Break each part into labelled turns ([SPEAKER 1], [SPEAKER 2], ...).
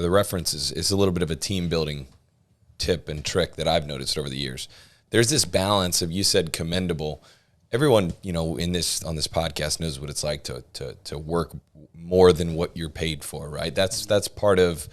[SPEAKER 1] the reference is a little bit of a team building tip and trick that I've noticed over the years. There's this balance of, you said commendable. Everyone, on this podcast knows what it's like to work more than what you're paid for, right? That's part of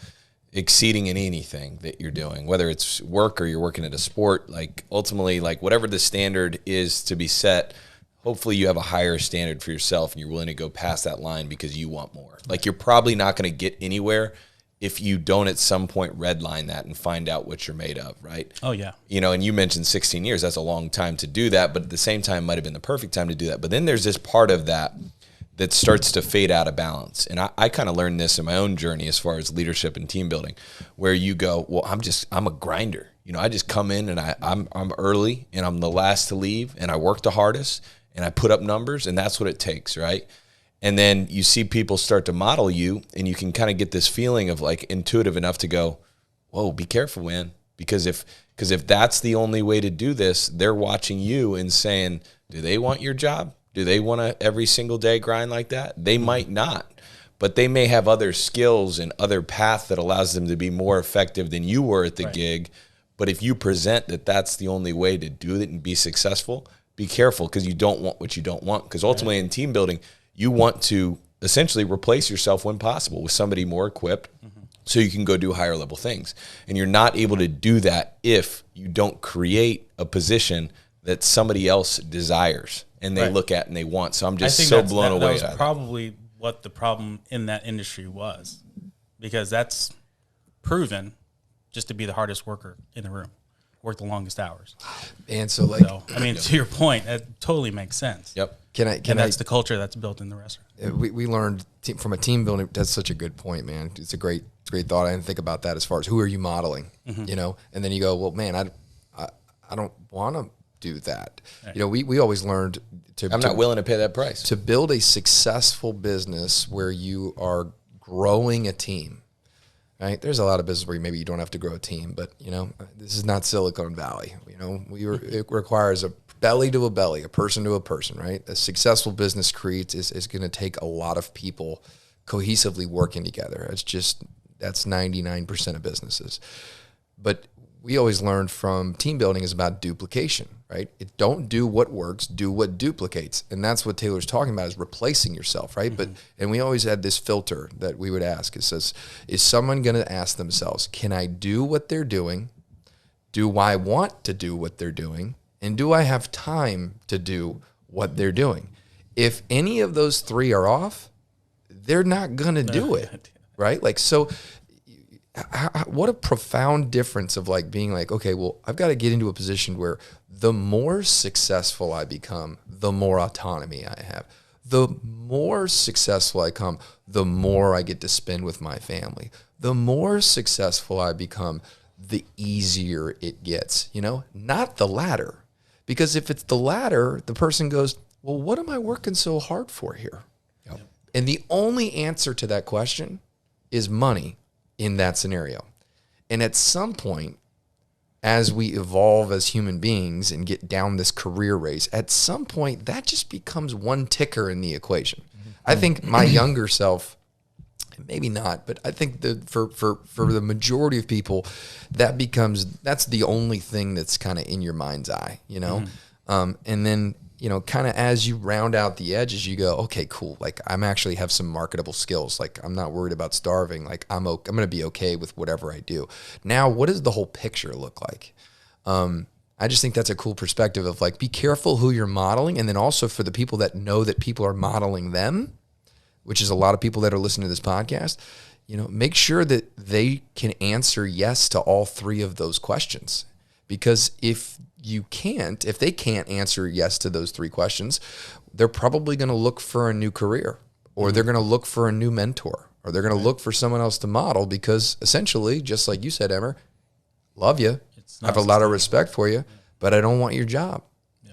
[SPEAKER 1] exceeding in anything that you're doing, whether it's work or you're working at a sport. Like ultimately, like whatever the standard is to be set, hopefully you have a higher standard for yourself and you're willing to go past that line because you want more. Like you're probably not going to get anywhere if you don't at some point redline that and find out what you're made of, right?
[SPEAKER 2] Oh, yeah.
[SPEAKER 1] And you mentioned 16 years. That's a long time to do that, but at the same time might have been the perfect time to do that. But then there's this part of that starts to fade out of balance. And I kind of learned this in my own journey as far as leadership and team building, where you go, well, I'm a grinder. I just come in and I'm early and I'm the last to leave and I work the hardest and I put up numbers and that's what it takes, right? And then you see people start to model you and you can kind of get this feeling of like intuitive enough to go, whoa, be careful, man. Because if that's the only way to do this, they're watching you and saying, do they want your job? Do they want to every single day grind like that? They might not, but they may have other skills and other path that allows them to be more effective than you were at the gig. But if you present that that's the only way to do it and be successful, be careful because you don't want what you don't want. Because ultimately in team building, you want to essentially replace yourself when possible with somebody more equipped so you can go do higher level things. And you're not able to do that if you don't create a position that somebody else desires and they look at and they want. So I'm just so blown away.
[SPEAKER 2] That was probably what the problem in that industry was, because that's proven just to be the hardest worker in the room. Work the longest hours.
[SPEAKER 3] And so
[SPEAKER 2] to your point, that totally makes sense.
[SPEAKER 1] Yep.
[SPEAKER 2] That's the culture that's built in the restaurant.
[SPEAKER 3] We learned from a team building. That's such a good point, man. It's a great thought. I didn't think about that as far as who are you modeling, and then you go, well, man, I don't want to do that. Right. We always learned
[SPEAKER 1] I'm not willing to pay that price.
[SPEAKER 3] To build a successful business where you are growing a team. Right? There's a lot of business where maybe you don't have to grow a team, but this is not Silicon Valley. It requires a belly to a belly, a person to a person. Right? A successful business is going to take a lot of people cohesively working together. That's 99% of businesses. But we always learned from team building is about duplication, right? Don't do what works, do what duplicates. And that's what Taylor's talking about, is replacing yourself, right? And we always had this filter that we would ask. It says, is someone going to ask themselves, can I do what they're doing? Do I want to do what they're doing? And do I have time to do what they're doing? If any of those three are off, they're not going to do it, right? Like, so what a profound difference of like being like, okay, well, I've got to get into a position where the more successful I become, the more autonomy I have. The more successful I become, the more I get to spend with my family. The more successful I become, the easier it gets, not the latter. Because if it's the latter, the person goes, well, what am I working so hard for here? Yep. And the only answer to that question is money. In that scenario. And at some point, as we evolve as human beings and get down this career race, at some point that just becomes one ticker in the equation. I think my younger self, maybe not, but I think that for the majority of people, that's the only thing that's kind of in your mind's eye, and then kind of as you round out the edges, you go, okay, cool. Like I'm actually have some marketable skills. Like I'm not worried about starving. Like I'm going to be okay with whatever I do. Now, what does the whole picture look like? I just think that's a cool perspective of like, be careful who you're modeling. And then also for the people that know that people are modeling them, which is a lot of people that are listening to this podcast, make sure that they can answer yes to all three of those questions. Because if they can't answer yes to those three questions, they're probably going to look for a new career, or they're going to look for a new mentor, or they're going to look for someone else to model, because essentially, just like you said, Emmer, love you, I have a lot of respect for you, but I don't want your job.